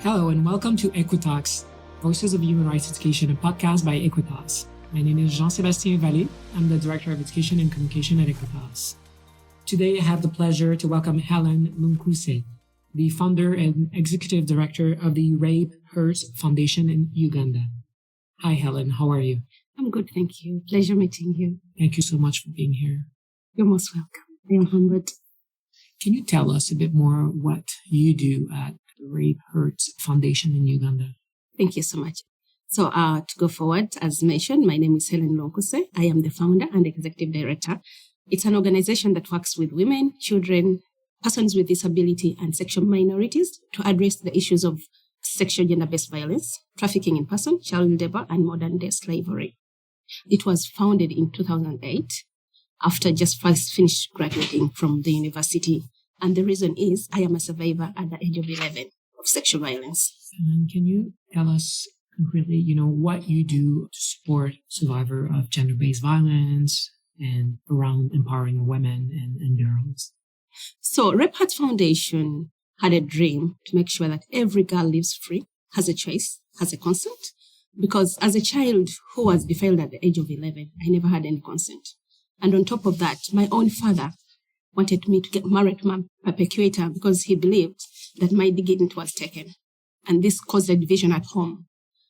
Hello and welcome to Equitas, Voices of Human Rights Education, a podcast by Equitas. My name is Jean-Sébastien Vallée. I'm the Director of Education and Communication at Equitas. Today I have the pleasure to welcome Hellen Lunkuse, the founder and executive director of the Rape Hurts Foundation in Uganda. Hi Hellen, how are you? I'm good, thank you. Pleasure meeting you. Thank you so much for being here. You're most welcome. I am humbled. Can you tell us a bit more what you do at the Rape Hurts Foundation in Uganda? Thank you so much. So to go forward, as mentioned, my name is Hellen Lunkuse. I am the founder and executive director. It's an organization that works with women, children, persons with disability, and sexual minorities to address the issues of sexual gender-based violence, trafficking in person, child labor, and modern-day slavery. It was founded in 2008 after just first finished graduating from the university. And the reason is I am a survivor at the age of 11 of sexual violence. And can you tell us concretely, what you do to support survivors of gender-based violence and around empowering women and girls? So Rape Hurts Foundation had a dream to make sure that every girl lives free, has a choice, has a consent. Because as a child who was defiled at the age of 11, I never had any consent. And on top of that, my own father wanted me to get married to my perpetuator because he believed that my dignity was taken. And this caused a division at home.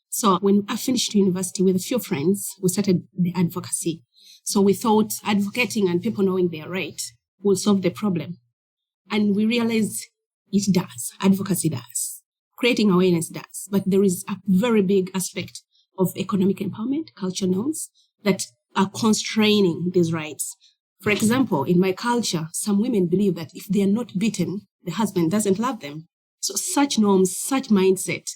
So when I finished university with a few friends, we started the advocacy. So we thought advocating and people knowing their right will solve the problem. And we realized it does. Advocacy does. Creating awareness does. But there is a very big aspect of economic empowerment, cultural norms that are constraining these rights. For example, in my culture, some women believe that if they are not beaten, the husband doesn't love them. So such norms, such mindset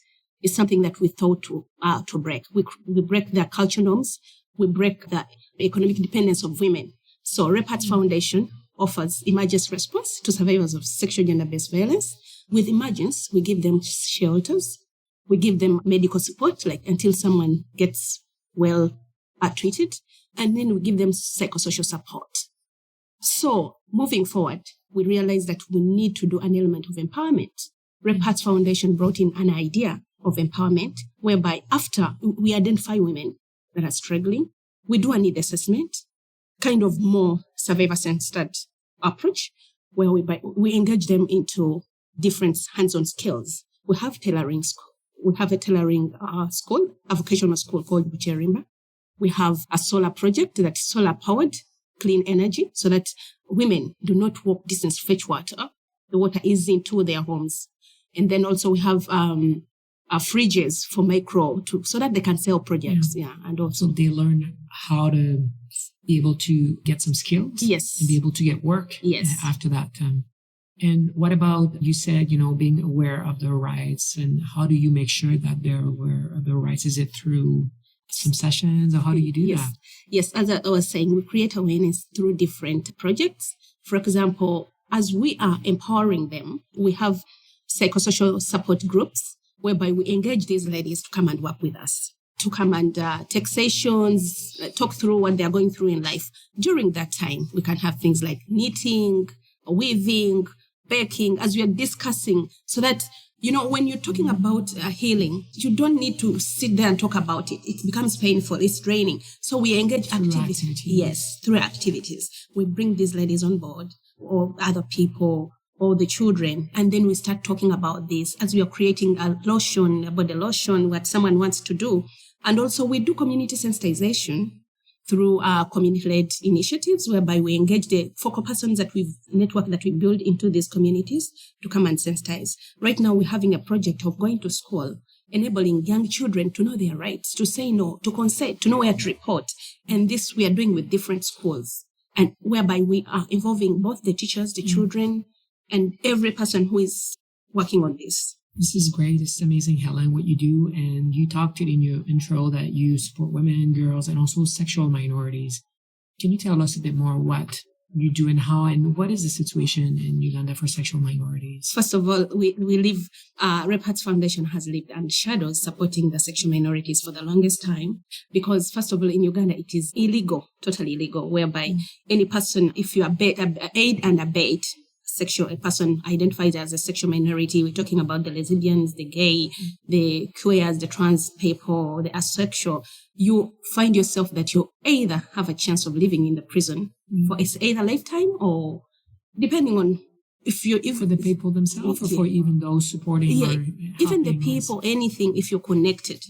is something that we thought to break. We break the cultural norms. We break the economic dependence of women. So Rape Hurts Foundation offers emergency response to survivors of sexual gender-based violence. With emergence, we give them shelters. We give them medical support, like until someone gets well treated. And then we give them psychosocial support. So moving forward, we realized that we need to do an element of empowerment. Rape Hurts Foundation brought in an idea of empowerment, whereby after we identify women that are struggling, we do a need assessment, kind of more survivor-centered approach, where we engage them into different hands-on skills. We have tailoring school. We have a tailoring school, a vocational school called Bucherimba. We have a solar project that is solar-powered, clean energy, so that women do not walk distance to fetch water. The water is into their homes. And then also we have fridges for so that they can sell projects. Yeah. And also so they learn how to be able to get some skills. Yes. And be able to get work. Yes. After that. And what about, you said, being aware of their rights, and how do you make sure that they're aware of their rights? Is it through some sessions, or how do you do that? Yes, as I was saying, we create awareness through different projects. For example, as we are empowering them, we have psychosocial support groups whereby we engage these ladies to come and work with us, to come and take sessions, talk through what they're going through in life. During that time, we can have things like knitting, weaving, baking, as we are discussing, so that when you're talking about healing, you don't need to sit there and talk about it. It becomes painful. It's draining. So we engage activities. Yes, through activities. We bring these ladies on board, or other people, or the children, and then we start talking about this as we are creating a body lotion, what someone wants to do. And also we do community sensitization through our community-led initiatives, whereby we engage the focal persons that we build into these communities to come and sensitize. Right now, we're having a project of going to school, enabling young children to know their rights, to say no, to consent, to know where to report. And this we are doing with different schools, and whereby we are involving both the teachers, the children, and every person who is working on this. This is great. It's amazing, Hellen, what you do. And you talked in your intro that you support women, girls, and also sexual minorities. Can you tell us a bit more what you do and how, and what is the situation in Uganda for sexual minorities? First of all, we live, Rape Hurts Foundation has lived under shadows supporting the sexual minorities for the longest time. Because first of all, in Uganda, it is illegal, totally illegal, whereby any person, if you aid and abet a person identified as a sexual minority. We're talking about the lesbians, the gay, the queers, the trans people, the asexual. You find yourself that you either have a chance of living in the prison for either lifetime or depending on if for the people themselves or for even those supporting or even the people, anything, if you're connected,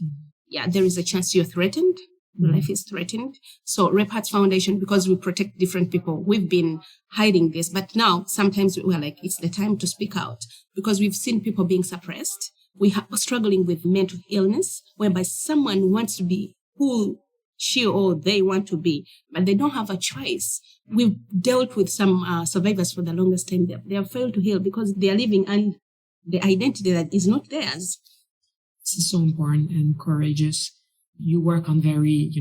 there is a chance you're threatened. Your life is threatened. So Rape Hearts Foundation, because we protect different people, we've been hiding this. But now sometimes we're like, it's the time to speak out because we've seen people being suppressed. We are struggling with mental illness, whereby someone wants to be who she or they want to be, but they don't have a choice. We've dealt with some survivors for the longest time. They have failed to heal because they are living and the identity that is not theirs. This is so important and courageous. You work on very,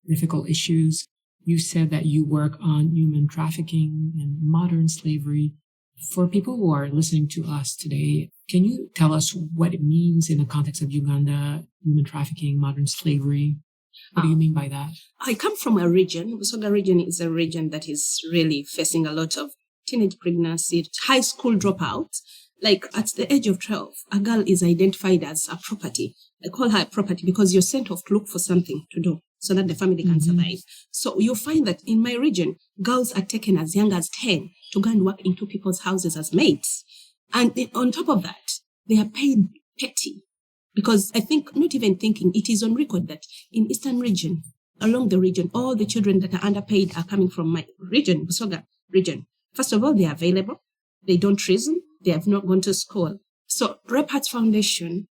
difficult issues. You said that you work on human trafficking and modern slavery. For people who are listening to us today, can you tell us what it means in the context of Uganda, human trafficking, modern slavery? What do you mean by that? I come from a region. Busoga region is a region that is really facing a lot of teenage pregnancy, high school dropouts. Like at the age of 12, a girl is identified as a property. I call her a property because you're sent off to look for something to do so that the family can survive. So you find that in my region, girls are taken as young as 10 to go and work into people's houses as maids. And on top of that, they are paid petty. Because I think, not even thinking, it is on record that in Eastern region, along the region, all the children that are underpaid are coming from my region, Busoga region. First of all, they are available. They don't reason. They have not gone to school. So Rape Hearts Foundation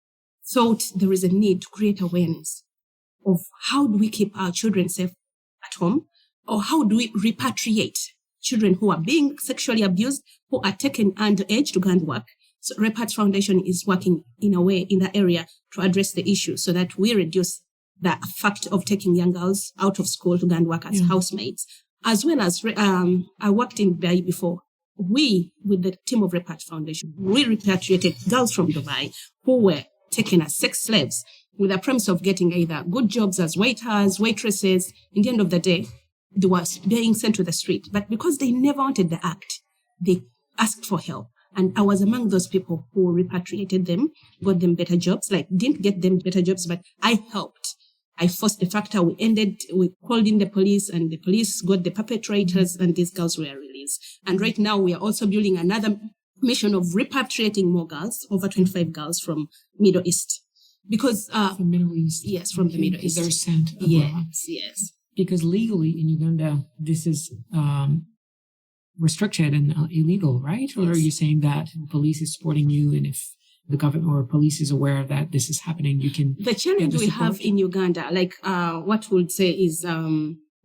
thought there is a need to create awareness of how do we keep our children safe at home, or how do we repatriate children who are being sexually abused, who are taken underage to go and work. So Rape Hearts Foundation is working in a way in that area to address the issue so that we reduce the fact of taking young girls out of school to go and work as housemaids. As well as, I worked in Dubai before. We, with the team of Rape Hearts Foundation, we repatriated girls from Dubai who were taken as sex slaves with the premise of getting either good jobs as waiters, waitresses. In the end of the day, they were being sent to the street. But because they never wanted the act, they asked for help. And I was among those people who repatriated them, got them better jobs, didn't get them better jobs, but I helped. I forced the factor. We called in the police and the police got the perpetrators and these girls were released. And right now we are also building another mission of repatriating more girls, over 25 girls from Middle East. Because, from Middle East. Yes, from the Middle East. They're sent abroad. Yes. Because legally in Uganda, this is, restricted and illegal, right? Or are you saying that the police is supporting you, and if the government or police is aware that this is happening, you can... The challenge we have in Uganda, what we'll say is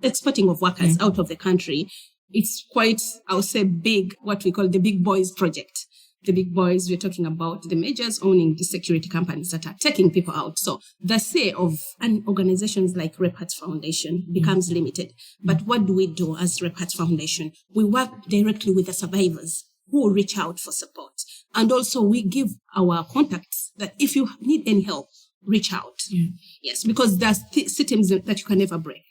exporting of workers out of the country. It's quite, I would say, big, what we call the big boys project. The big boys, we're talking about the majors owning the security companies that are taking people out. So the say of organizations like Rape Hearts Foundation becomes limited. But what do we do as Rape Hearts Foundation? We work directly with the survivors who reach out for support. And also we give our contacts that if you need any help, reach out. Yes, because there's systems that you can never break.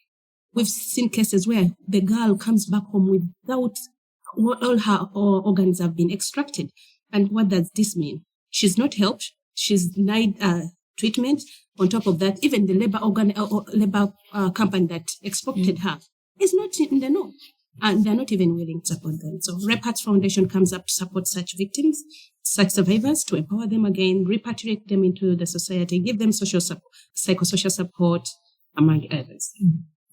We've seen cases where the girl comes back home without all her organs have been extracted. And what does this mean? She's not helped. She's denied treatment. On top of that, even the labor company that exported her is not in the know. And they're not even willing to support them. So Rape Hearts Foundation comes up to support such victims, such survivors, to empower them again, repatriate them into the society, give them social support, psychosocial support, among others.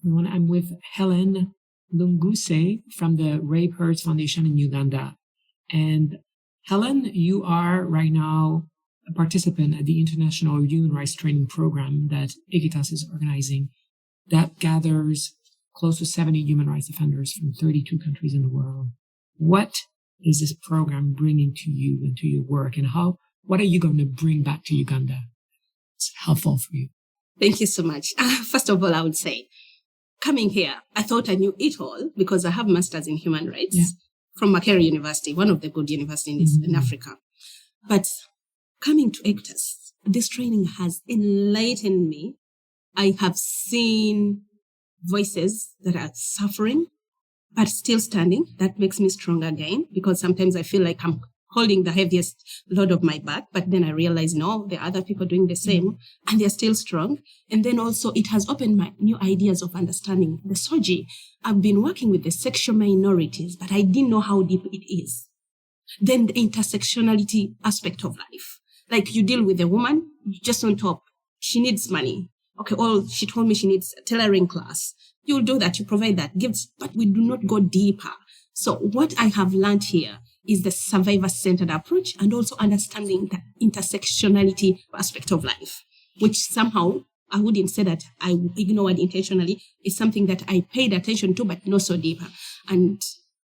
I'm with Hellen Lunkuse from the Rape Hearts Foundation in Uganda. And Hellen, you are right now a participant at the International Human Rights Training Program that Equitas is organizing that gathers close to 70 human rights offenders from 32 countries in the world. What is this program bringing to you and to your work, and what are you going to bring back to Uganda? It's helpful for you. Thank you so much. First of all, I would say, coming here, I thought I knew it all because I have masters in human rights from Makerere University, one of the good universities in Africa. But coming to Equitas, this training has enlightened me. I have seen voices that are suffering. but still standing. That makes me strong again, because sometimes I feel like I'm holding the heaviest load of my back, but then I realize, no, there are other people doing the same and they're still strong. And then also it has opened my new ideas of understanding the SOGI. I've been working with the sexual minorities, but I didn't know how deep it is. Then the intersectionality aspect of life. Like you deal with a woman, just on top, she needs money. Okay, she told me she needs a tailoring class. You'll do that, you provide that, gifts, but we do not go deeper. So what I have learned here is the survivor-centered approach and also understanding the intersectionality aspect of life, which somehow I wouldn't say that I ignored intentionally. It's something that I paid attention to, but not so deeper. And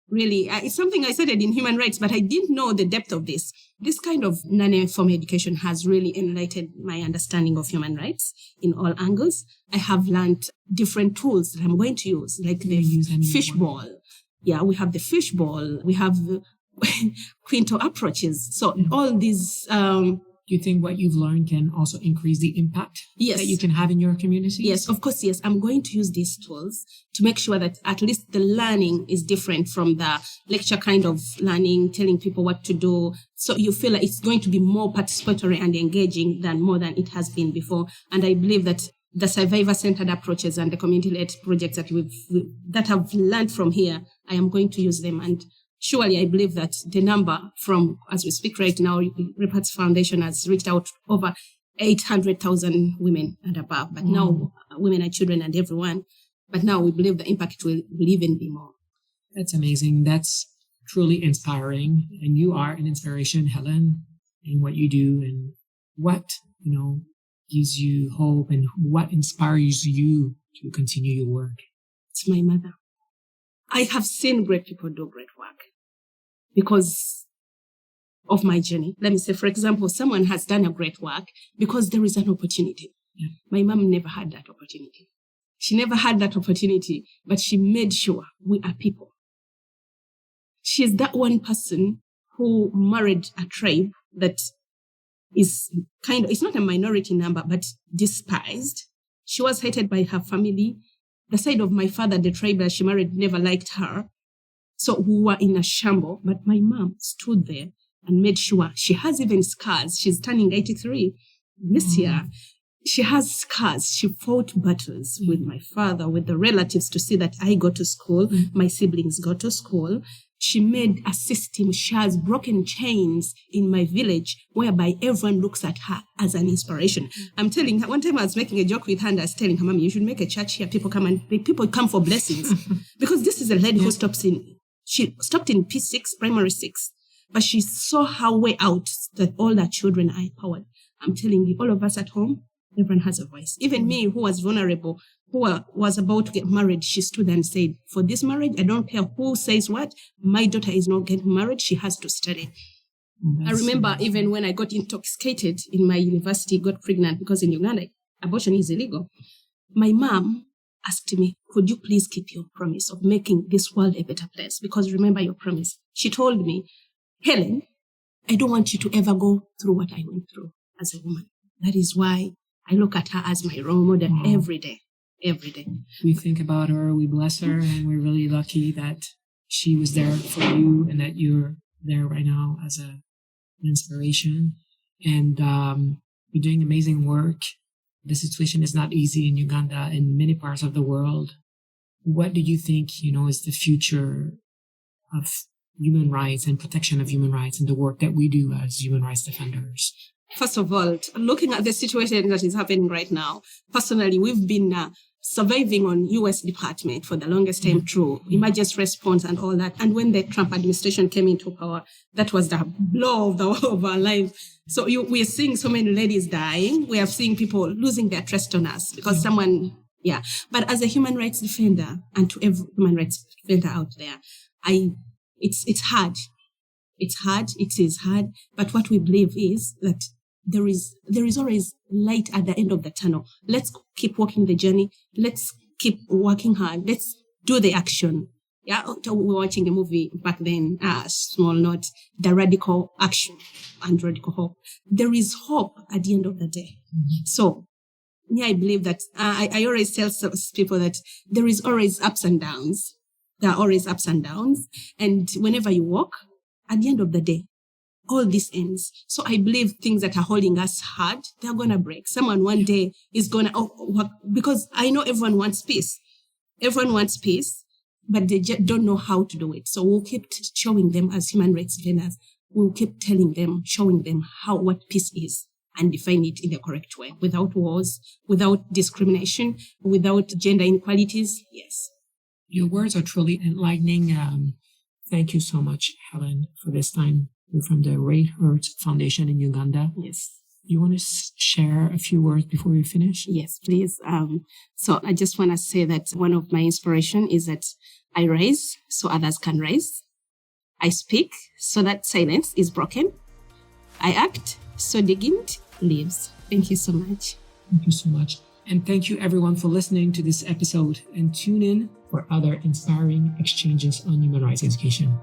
really, it's something I studied in human rights, but I didn't know the depth of this. This kind of non-formal education has really enlightened my understanding of human rights in all angles. I have learned different tools that I'm going to use, like the fishbowl. Yeah, we have the fishbowl. We have quinto approaches. So all these... Do you think what you've learned can also increase the impact that you can have in your community? Yes, of course, yes. I'm going to use these tools to make sure that at least the learning is different from the lecture kind of learning, telling people what to do. So you feel like it's going to be more participatory and engaging more than it has been before. And I believe that the survivor-centered approaches and the community-led projects that I've learned from here, I am going to use them. And surely I believe that the number from, as we speak right now, Repats Foundation has reached out over 800,000 women and above. But now, women and children and everyone. But now we believe the impact will even be more. That's amazing. That's truly inspiring. And you are an inspiration, Hellen, in what you do and what, gives you hope and what inspires you to continue your work. It's my mother. I have seen great people do great work because of my journey. Let me say, for example, someone has done a great work because there is an opportunity. Yeah. My mom never had that opportunity. She never had that opportunity, but she made sure we are people. She is that one person who married a tribe that is it's not a minority number, but despised. She was hated by her family. The side of my father, the tribe that she married, never liked her. So we were in a shamble. But my mom stood there and made sure she has even scars. She's turning 83 this year. She has scars. She fought battles with my father, with the relatives to see that I go to school, my siblings go to school. She made a system. She has broken chains in my village whereby everyone looks at her as an inspiration. I'm telling her, one time I was making a joke with her and I was telling her, Mommy, you should make a church here. People come for blessings. Because this is a lady who she stopped in P6, primary 6, but she saw her way out that all her children are empowered. I'm telling you, all of us at home, everyone has a voice. Even me, who was vulnerable, who was about to get married, she stood and said, for this marriage, I don't care who says what. My daughter is not getting married. She has to study. I remember even when I got intoxicated in my university, got pregnant, because in Uganda, abortion is illegal. My mom asked me, could you please keep your promise of making this world a better place? Because remember your promise. She told me, Hellen, I don't want you to ever go through what I went through as a woman. That is why I look at her as my role model every day. Every day. We think about her, we bless her, and we're really lucky that she was there for you and that you're there right now as an inspiration. And you're doing amazing work. The situation is not easy in Uganda and many parts of the world. What do you think, is the future of human rights and protection of human rights and the work that we do as human rights defenders? First of all, looking at the situation that is happening right now, personally, we've been surviving on U.S. Department for the longest time through emergency response and all that. And when the Trump administration came into power, that was the blow of our life. So we are seeing so many ladies dying. We are seeing people losing their trust on us because But as a human rights defender, and to every human rights defender out there, it's hard. It's hard. It is hard. But what we believe is that there is always light at the end of the tunnel. Let's keep walking the journey. Let's keep working hard. Let's do the action. Yeah, we were watching a movie back then, small note, The Radical Action and Radical Hope. There is hope at the end of the day. So, I believe that I always tell people that there is always ups and downs. There are always ups and downs. And whenever you walk, at the end of the day, all this ends. So I believe things that are holding us hard, they're going to break. Someone one day is going to, because I know everyone wants peace. Everyone wants peace, but they just don't know how to do it. So we'll keep showing them as human rights defenders. We'll keep telling them, showing them what peace is and define it in the correct way, without wars, without discrimination, without gender inequalities. Yes. Your words are truly enlightening. Thank you so much, Hellen, for this time. You're from the Red Heart Foundation in Uganda. Yes. You want to share a few words before we finish? Yes, please. So I just want to say that one of my inspiration is that I raise so others can rise. I speak so that silence is broken. I act so dignity lives. Thank you so much. Thank you so much. And thank you everyone for listening to this episode, and tune in for other inspiring exchanges on human rights education.